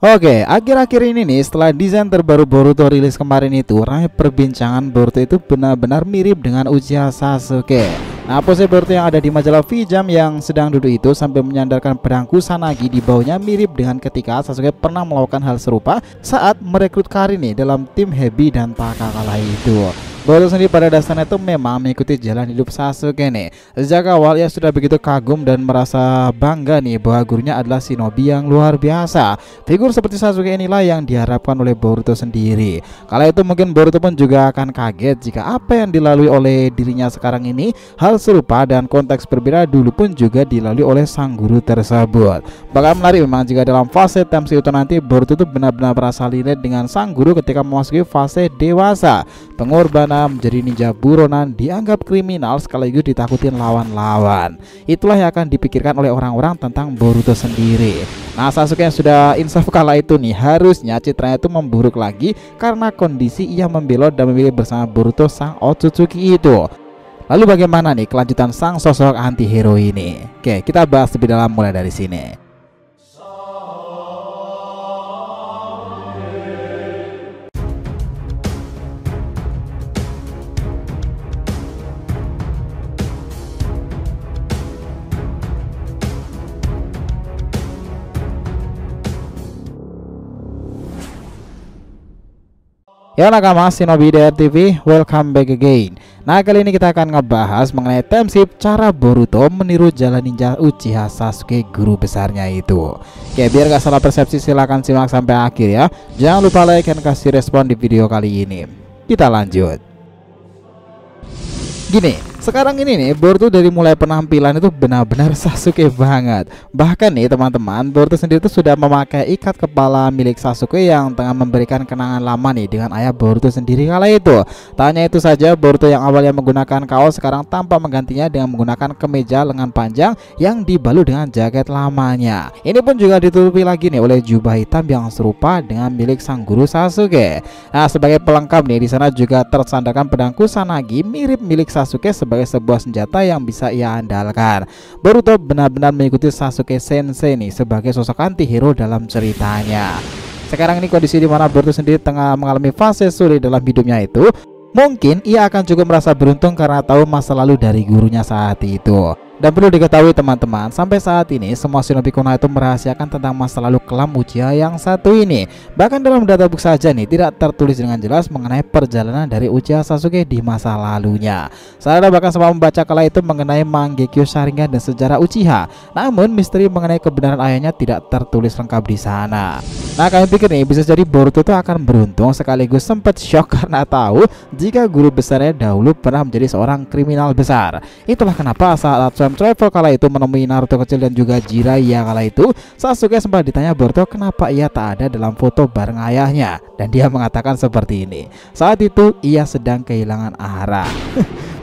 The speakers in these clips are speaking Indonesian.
Oke, akhir-akhir ini nih setelah desain terbaru Boruto rilis kemarin itu, ramai perbincangan Boruto itu benar-benar mirip dengan Uchiha Sasuke. Nah, pose Boruto yang ada di majalah V-Jump yang sedang duduk itu sampai menyandarkan pedang Kusanagi di bawahnya mirip dengan ketika Sasuke pernah melakukan hal serupa saat merekrut Karin nih dalam tim Hebi dan Taka kala itu. Boruto sendiri pada dasarnya itu memang mengikuti jalan hidup Sasuke nih. Sejak awal ia sudah begitu kagum dan merasa bangga nih bahwa gurunya adalah shinobi yang luar biasa. Figur seperti Sasuke inilah yang diharapkan oleh Boruto sendiri. Kala itu mungkin Boruto pun juga akan kaget jika apa yang dilalui oleh dirinya sekarang ini hal serupa dan konteks berbeda dulu pun juga dilalui oleh sang guru tersebut. Bakal menarik memang jika dalam fase Temsi itu nanti Boruto itu benar-benar merasa relate dengan sang guru ketika memasuki fase dewasa. Pengorbanan menjadi ninja buronan dianggap kriminal sekaligus ditakutin lawan-lawan. Itulah yang akan dipikirkan oleh orang-orang tentang Boruto sendiri. Nah, Sasuke yang sudah insaf kala itu nih harusnya citranya itu memburuk lagi karena kondisi ia membelot dan memilih bersama Boruto sang Otsutsuki itu. Lalu bagaimana nih kelanjutan sang sosok anti-hero ini? Oke, kita bahas lebih dalam mulai dari sini. Ya nakama Shinobi DR TV, welcome back again. Nah, kali ini kita akan ngebahas mengenai timeship cara Boruto meniru jalan ninja Uchiha Sasuke guru besarnya itu. Oke, biar gak salah persepsi silahkan simak sampai akhir ya. Jangan lupa like dan kasih respon di video kali ini. Kita lanjut. Gini, sekarang ini nih Boruto dari mulai penampilan itu benar-benar Sasuke banget. Bahkan nih teman-teman, Boruto sendiri itu sudah memakai ikat kepala milik Sasuke yang tengah memberikan kenangan lama nih dengan ayah Boruto sendiri kala itu. Tak hanya itu saja, Boruto yang awalnya menggunakan kaos sekarang tanpa menggantinya dengan menggunakan kemeja lengan panjang yang dibalut dengan jaket lamanya. Ini pun juga ditutupi lagi nih oleh jubah hitam yang serupa dengan milik sang guru Sasuke. Nah, sebagai pelengkap nih di sana juga tersandarkan pedang Kusanagi mirip milik Sasuke sebagai sebuah senjata yang bisa ia andalkan. Boruto benar-benar mengikuti Sasuke Sensei nih sebagai sosok anti-hero dalam ceritanya. Sekarang ini kondisi di mana Boruto sendiri tengah mengalami fase sulit dalam hidupnya itu, mungkin ia akan juga merasa beruntung karena tahu masa lalu dari gurunya saat itu. Dan perlu diketahui teman-teman, sampai saat ini semua shinobi Konoha itu merahasiakan tentang masa lalu kelam Uchiha yang satu ini. Bahkan dalam databook saja nih tidak tertulis dengan jelas mengenai perjalanan dari Uchiha Sasuke di masa lalunya. Saya bahkan sempat membaca kala itu mengenai Mangekyo Sharingan dan sejarah Uchiha. Namun misteri mengenai kebenaran ayahnya tidak tertulis lengkap di sana. Nah, kalian pikir nih bisa jadi Boruto itu akan beruntung sekaligus sempat shock karena tahu jika guru besarnya dahulu pernah menjadi seorang kriminal besar. Itulah kenapa saat time travel kala itu menemui Naruto kecil dan juga Jiraiya kala itu, Sasuke sempat ditanya Boruto kenapa ia tak ada dalam foto bareng ayahnya, dan dia mengatakan seperti ini, saat itu ia sedang kehilangan arah.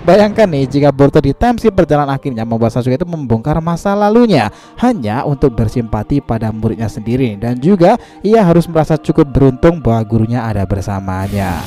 Bayangkan nih jika Boruto di timeship perjalanan akhirnya membuat Sasuke itu membongkar masa lalunya hanya untuk bersimpati pada muridnya sendiri, dan juga ia harus merasa cukup beruntung bahwa gurunya ada bersamanya.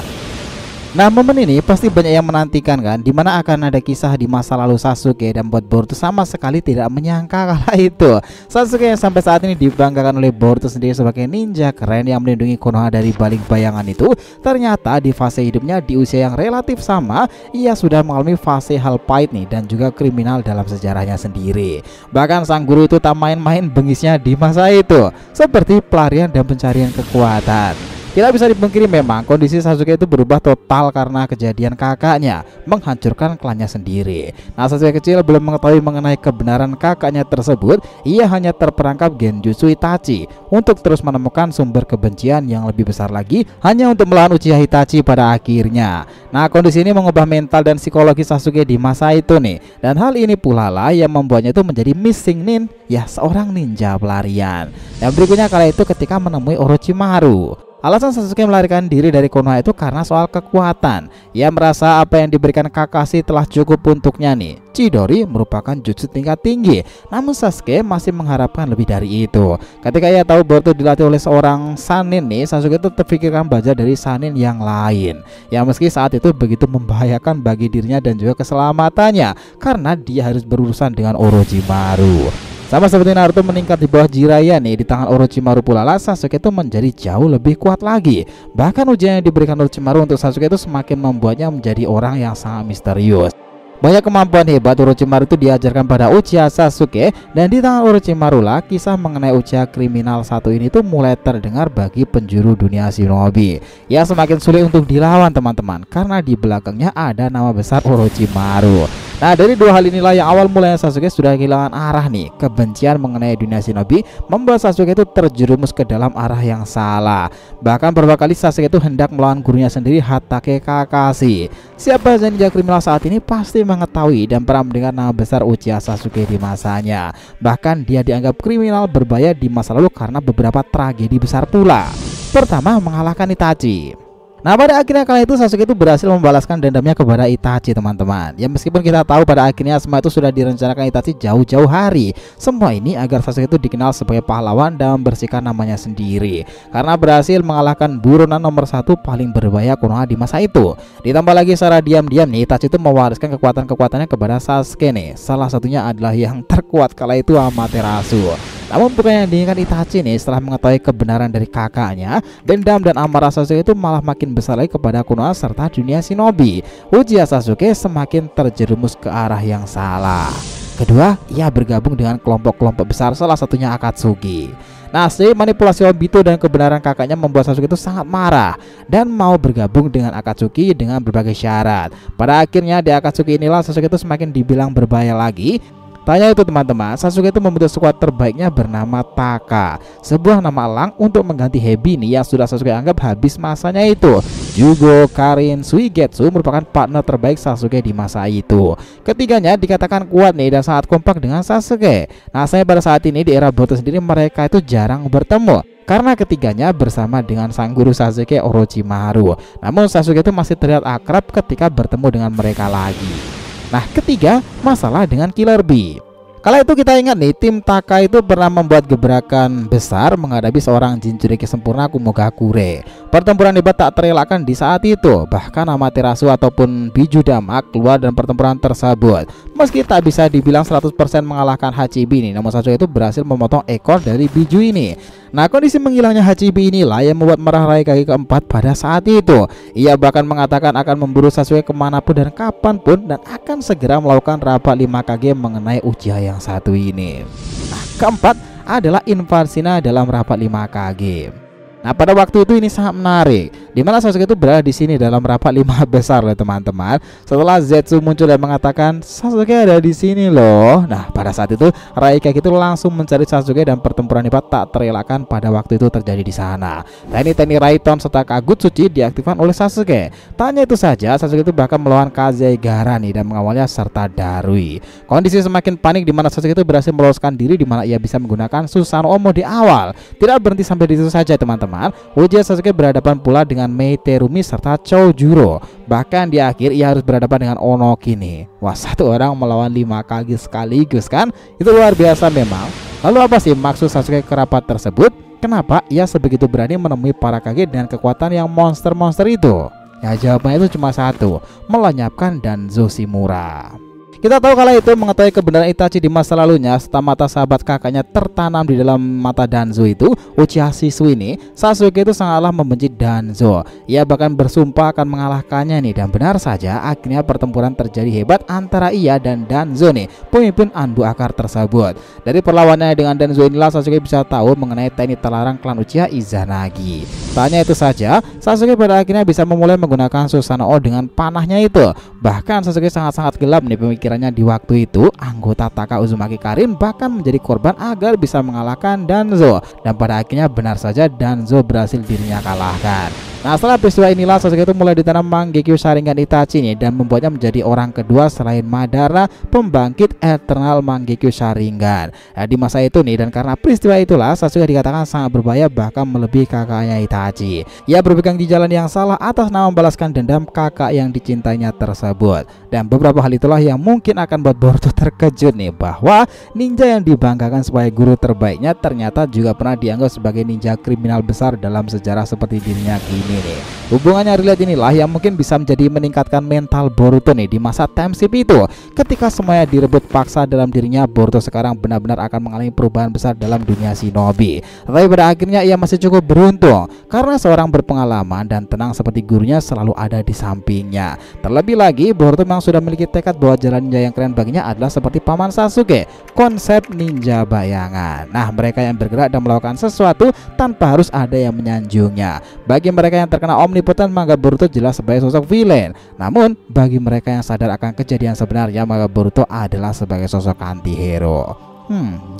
Nah, momen ini pasti banyak yang menantikan kan, dimana akan ada kisah di masa lalu Sasuke, dan buat Boruto sama sekali tidak menyangka kala itu Sasuke yang sampai saat ini dibanggakan oleh Boruto sendiri sebagai ninja keren yang melindungi Konoha dari balik bayangan itu, ternyata di fase hidupnya di usia yang relatif sama ia sudah mengalami fase hal pahit nih dan juga kriminal dalam sejarahnya sendiri. Bahkan sang guru itu tak main-main bengisnya di masa itu, seperti pelarian dan pencarian kekuatan. Tidak bisa dipungkiri memang kondisi Sasuke itu berubah total karena kejadian kakaknya menghancurkan klannya sendiri. Nah, Sasuke kecil belum mengetahui mengenai kebenaran kakaknya tersebut. Ia hanya terperangkap Genjutsu Itachi untuk terus menemukan sumber kebencian yang lebih besar lagi hanya untuk melawan Uchiha Itachi pada akhirnya. Nah, kondisi ini mengubah mental dan psikologi Sasuke di masa itu nih. Dan hal ini pula lah yang membuatnya itu menjadi missing nin, ya seorang ninja pelarian. Dan berikutnya kala itu ketika menemui Orochimaru. Alasan Sasuke melarikan diri dari Konoha itu karena soal kekuatan. Ia merasa apa yang diberikan Kakashi telah cukup untuknya nih. Chidori merupakan jutsu tingkat tinggi, namun Sasuke masih mengharapkan lebih dari itu. Ketika ia tahu Boruto dilatih oleh seorang Sannin nih, Sasuke itu terpikirkan belajar dari Sannin yang lain. Ya meski saat itu begitu membahayakan bagi dirinya dan juga keselamatannya, karena dia harus berurusan dengan Orochimaru. Sama seperti Naruto meningkat di bawah Jiraiya nih, di tangan Orochimaru pula lah Sasuke itu menjadi jauh lebih kuat lagi. Bahkan ujian yang diberikan Orochimaru untuk Sasuke itu semakin membuatnya menjadi orang yang sangat misterius. Banyak kemampuan hebat Orochimaru itu diajarkan pada Uchiha Sasuke, dan di tangan Orochimaru lah kisah mengenai Uchiha kriminal satu ini tuh mulai terdengar bagi penjuru dunia shinobi. Ya, semakin sulit untuk dilawan teman-teman, karena di belakangnya ada nama besar Orochimaru. Nah, dari dua hal inilah yang awal mulanya Sasuke sudah kehilangan arah nih. Kebencian mengenai dunia shinobi membuat Sasuke itu terjerumus ke dalam arah yang salah. Bahkan beberapa kali Sasuke itu hendak melawan gurunya sendiri, Hatake Kakashi. Siapa ninja kriminal saat ini pasti mengetahui dan pernah mendengar nama besar Uchiha Sasuke di masanya. Bahkan dia dianggap kriminal berbahaya di masa lalu karena beberapa tragedi besar pula. Pertama, mengalahkan Itachi. Nah, pada akhirnya kala itu Sasuke itu berhasil membalaskan dendamnya kepada Itachi teman-teman. Ya, meskipun kita tahu pada akhirnya semua itu sudah direncanakan Itachi jauh-jauh hari. Semua ini agar Sasuke itu dikenal sebagai pahlawan dan membersihkan namanya sendiri, karena berhasil mengalahkan buronan nomor 1 paling berbahaya Konoha di masa itu. Ditambah lagi secara diam-diam nih Itachi itu mewariskan kekuatan-kekuatannya kepada Sasuke nih. Salah satunya adalah yang terkuat kala itu Amaterasu. Namun bukan yang diinginkan Itachi nih, setelah mengetahui kebenaran dari kakaknya, dendam dan amarah Sasuke itu malah makin besar lagi kepada Konoha serta dunia shinobi. Uchiha Sasuke semakin terjerumus ke arah yang salah. Kedua, ia bergabung dengan kelompok-kelompok besar, salah satunya Akatsuki. Nah, manipulasi Obito dan kebenaran kakaknya membuat Sasuke itu sangat marah dan mau bergabung dengan Akatsuki dengan berbagai syarat. Pada akhirnya di Akatsuki inilah Sasuke itu semakin dibilang berbahaya lagi. Tanya itu teman-teman, Sasuke itu membentuk skuad terbaiknya bernama Taka, sebuah nama elang untuk mengganti Hebi nih yang sudah Sasuke anggap habis masanya itu. Jugo, Karin, Suigetsu merupakan partner terbaik Sasuke di masa itu. Ketiganya dikatakan kuat nih dan sangat kompak dengan Sasuke. Nah, saya pada saat ini di era Boruto sendiri mereka itu jarang bertemu, karena ketiganya bersama dengan sang guru Sasuke Orochimaru. Namun Sasuke itu masih terlihat akrab ketika bertemu dengan mereka lagi. Nah, ketiga, masalah dengan Killer Bee. Kala itu kita ingat nih, tim Taka itu pernah membuat gebrakan besar menghadapi seorang Jinchuriki sempurna Kumogakure. Pertempuran hebat tak terelakkan di saat itu. Bahkan Amaterasu ataupun Biju Dama keluar dan pertempuran tersebut. Meski tak bisa dibilang 100% mengalahkan Hachibi nih, namun Sasuke itu berhasil memotong ekor dari Biju ini. Nah, kondisi menghilangnya Hachibi inilah yang membuat merah Raikage keempat pada saat itu. Ia bahkan mengatakan akan memburu Sasuke kemanapun dan kapanpun, dan akan segera melakukan rapat 5 Kage mengenai Uchiha yang satu ini. Nah, keempat adalah invasina dalam rapat 5 Kage. Nah, pada waktu itu ini sangat menarik, dimana Sasuke itu berada di sini dalam rapat 5 besar loh teman-teman. Setelah Zetsu muncul dan mengatakan Sasuke ada di sini loh. Nah, pada saat itu Raikage itu langsung mencari Sasuke dan pertempuran hebat tak terelakkan pada waktu itu terjadi di sana. Teknik-teknik Raiton serta Kagutsuchi diaktifkan oleh Sasuke. Tanya itu saja, Sasuke itu bahkan melawan Kazegara nih dan mengawalnya serta Darui. Kondisi semakin panik dimana Sasuke itu berhasil meloloskan diri dimana ia bisa menggunakan Susanoo Omo di awal. Tidak berhenti sampai di situ saja teman-teman. Uchiha Sasuke berhadapan pula dengan Mei Terumi serta Choujuro. Bahkan di akhir ia harus berhadapan dengan Onoki nih. Wah, satu orang melawan 5 Kage sekaligus kan? Itu luar biasa memang. Lalu apa sih maksud Sasuke ke rapat tersebut? Kenapa ia sebegitu berani menemui para Kage dengan kekuatan yang monster-monster itu? Ya, jawabannya itu cuma satu, melenyapkan Danzo Shimura. Kita tahu kala itu mengetahui kebenaran Itachi di masa lalunya, setelah mata sahabat kakaknya tertanam di dalam mata Danzo itu, Uchiha Shisu ini, Sasuke itu sangatlah membenci Danzo. Ia bahkan bersumpah akan mengalahkannya nih, dan benar saja akhirnya pertempuran terjadi hebat antara ia dan Danzo nih, pemimpin Anbu Akar tersebut. Dari perlawanannya dengan Danzo inilah Sasuke bisa tahu mengenai teknik terlarang klan Uchiha Izanagi. Tanya itu saja, Sasuke pada akhirnya bisa memulai menggunakan Susanoo dengan panahnya itu. Bahkan Sasuke sangat-sangat gelap nih pemikiran di waktu itu. Anggota Taka Uzumaki Karin bahkan menjadi korban agar bisa mengalahkan Danzo, dan pada akhirnya benar saja Danzo berhasil dirinya kalahkan. Nah, setelah peristiwa inilah Sasuke itu mulai ditanam Mangekyo Sharingan Itachi nih, dan membuatnya menjadi orang kedua selain Madara pembangkit Eternal Mangekyo Sharingan. Nah, di masa itu nih, dan karena peristiwa itulah Sasuke dikatakan sangat berbahaya bahkan melebihi kakaknya Itachi. Ia berpegang di jalan yang salah atas nama membalaskan dendam kakak yang dicintainya tersebut. Dan beberapa hal itulah yang mungkin akan buat Boruto terkejut nih, bahwa ninja yang dibanggakan sebagai guru terbaiknya ternyata juga pernah dianggap sebagai ninja kriminal besar dalam sejarah seperti dirinya kini. ini nih. Hubungannya relate inilah yang mungkin bisa menjadi meningkatkan mental Boruto nih di masa time skip itu. Ketika semuanya direbut paksa dalam dirinya, Boruto sekarang benar-benar akan mengalami perubahan besar dalam dunia shinobi. Tapi pada akhirnya ia masih cukup beruntung karena seorang berpengalaman dan tenang seperti gurunya selalu ada di sampingnya. Terlebih lagi, Boruto memang sudah memiliki tekad bahwa jalan ninja yang keren baginya adalah seperti paman Sasuke, konsep ninja bayangan. Nah, mereka yang bergerak dan melakukan sesuatu tanpa harus ada yang menyanjungnya. Bagi mereka yang terkena omnipotent, maka Boruto jelas sebagai sosok villain. Namun bagi mereka yang sadar akan kejadian sebenarnya, maka Boruto adalah sebagai sosok anti-hero.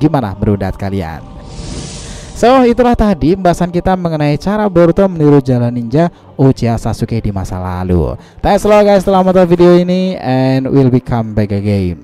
Gimana menurut kalian? So, itulah tadi pembahasan kita mengenai cara Boruto meniru jalan ninja Uchiha Sasuke di masa lalu. Thanks a lot guys telah menonton video ini, and we'll be come back again.